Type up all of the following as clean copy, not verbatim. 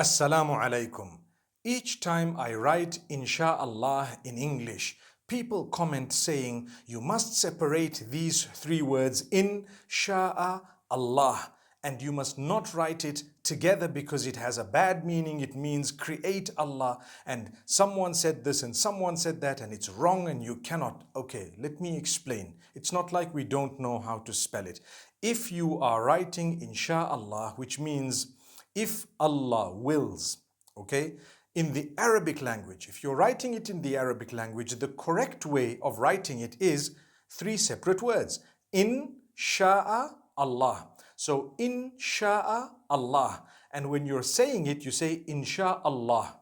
Assalamu Alaykum. Each time I write Inshaallah in English, people comment saying you must separate these three words Insha'a Allah, and you must not write it together because it has a bad meaning. It means create Allah, and someone said this and someone said that, and it's wrong and you cannot. Okay, let me explain. It's not like we don't know how to spell it. If you are writing Inshaallah, which means if Allah wills, okay, in the Arabic language, if you're writing it in the Arabic language, the correct way of writing it is three separate words. Insha'a Allah. So Insha'a Allah. And when you're saying it, you say Insha'Allah.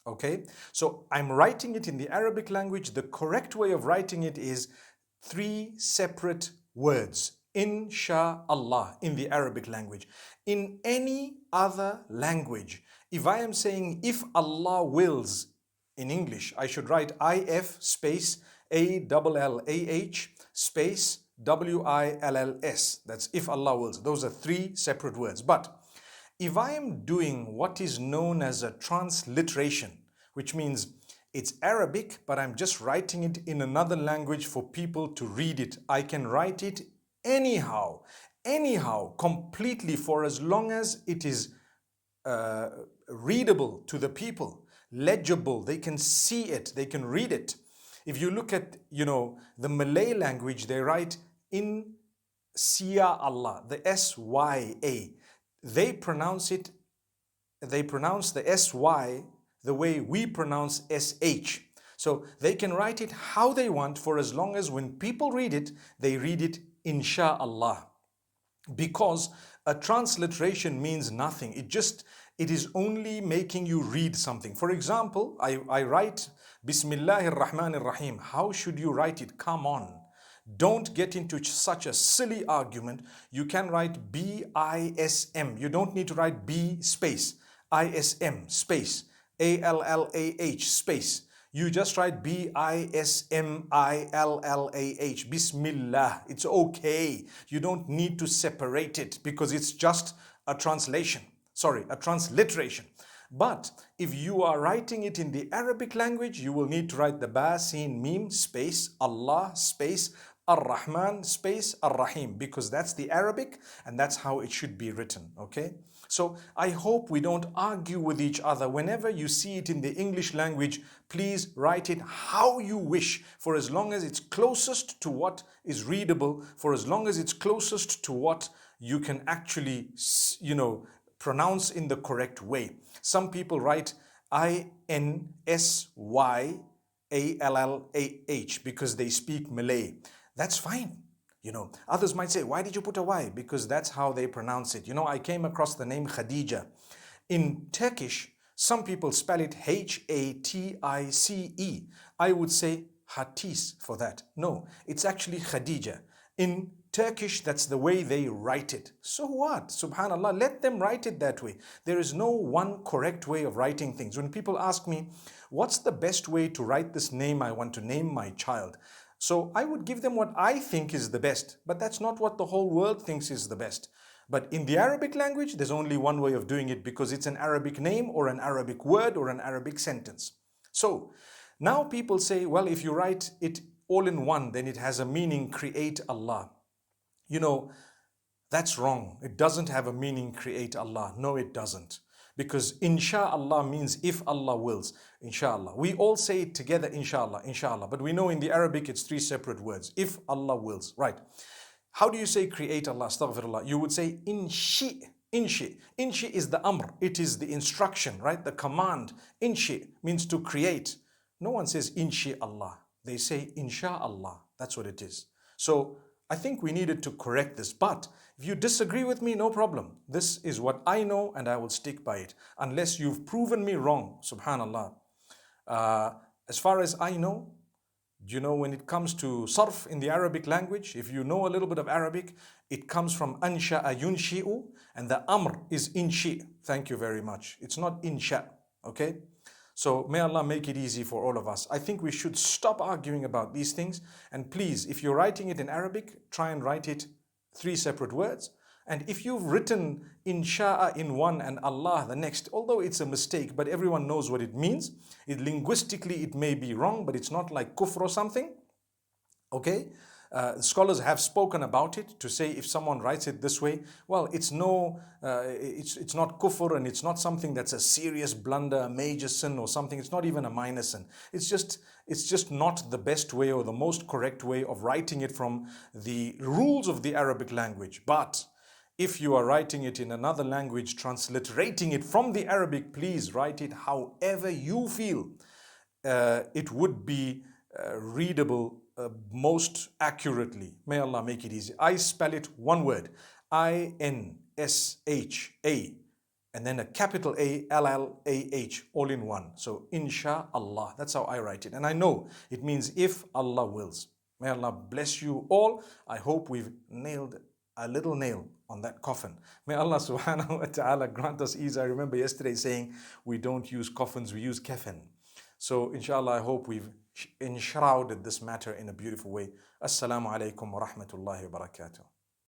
Okay? So I'm writing it in the Arabic language. The correct way of writing it is three separate words. Insha'Allah in the Arabic language. In any other language, if I am saying if Allah wills in English, I should write IF space ALLAH space WILLS. That's if Allah wills. Those are three separate words. But if I am doing what is known as a transliteration, which means it's Arabic, but I'm just writing it in another language for people to read it, I can write it anyhow, completely, for as long as it is readable to the people, legible, they can see it, they can read it. If you look at, the Malay language, they write in Sia Allah, the S-Y-A. They pronounce the S-Y the way we pronounce S-H. So they can write it how they want, for as long as when people read it, they read it Insha'Allah. Because a transliteration means nothing. It is only making you read something. For example, I write Bismillahir Rahmanir Rahim. How should you write it? Come on. Don't get into such a silly argument. You can write B-I-S-M. You don't need to write B space, I-S-M space, A-L-L-A-H space. You just write B-I-S-M-I-L-L-A-H, Bismillah. It's okay. You don't need to separate it because it's just a translation. Sorry, a transliteration. But if you are writing it in the Arabic language, you will need to write the Ba, Sin, Mim, space, Allah, space, Ar-Rahman, space, Ar-Rahim, because that's the Arabic and that's how it should be written, okay? So I hope we don't argue with each other. Whenever you see it in the English language, please write it how you wish, for as long as it's closest to what is readable, for as long as it's closest to what you can actually, pronounce in the correct way. Some people write I-N-S-Y-A-L-L-A-H because they speak Malay. That's fine. Others might say, why did you put a Y? Because that's how they pronounce it. I came across the name Khadija. In Turkish, some people spell it H-A-T-I-C-E. I would say Hatis for that. No, it's actually Khadija. In Turkish, that's the way they write it. So what? Subhanallah, let them write it that way. There is no one correct way of writing things. When people ask me, what's the best way to write this name I want to name my child? So I would give them what I think is the best, but that's not what the whole world thinks is the best. But in the Arabic language, there's only one way of doing it because it's an Arabic name or an Arabic word or an Arabic sentence. So now people say, well, if you write it all in one, then it has a meaning, create Allah. That's wrong. It doesn't have a meaning, create Allah. No, it doesn't. Because Insha'Allah means if Allah wills, Insha'Allah. We all say it together, Insha'Allah, Insha'Allah. But we know in the Arabic it's three separate words. If Allah wills, right. How do you say create Allah? Astaghfirullah. You would say Inshi. Inshi. Inshi is the amr. It is the instruction, right? The command. Inshi means to create. No one says Insha'Allah. They say Insha'Allah. That's what it is. So I think we needed to correct this, but if you disagree with me, no problem. This is what I know and I will stick by it unless you've proven me wrong, subhanallah. As far as I know, when it comes to sarf in the Arabic language, if you know a little bit of Arabic, it comes from ansha'a yunshi'u and the amr is inshi. Thank you very much. It's not insha, okay? So may Allah make it easy for all of us. I think we should stop arguing about these things. And please, if you're writing it in Arabic, try and write it three separate words. And if you've written Insha'a in one and Allah the next, although it's a mistake, but everyone knows what it means. Linguistically, it may be wrong, but it's not like kufr or something. Okay? Scholars have spoken about it to say if someone writes it this way, well, it's not kufr, and it's not something that's a serious blunder, a major sin or something. It's not even a minor sin. It's just not the best way or the most correct way of writing it from the rules of the Arabic language. But if you are writing it in another language, transliterating it from the Arabic, please write it however you feel it would be readable most accurately. May Allah make it easy. I spell it one word, Insha, and then a capital ALLAH, all in one. So Inshaallah, that's how I write it. And I know it means if Allah wills. May Allah bless you all. I hope we've nailed a little nail on that coffin. May Allah subhanahu wa ta'ala grant us ease. I remember yesterday saying we don't use coffins, we use kafan. So inshallah, I hope we've enshrouded this matter in a beautiful way. Assalamu alaikum wa rahmatullahi wa barakatuh.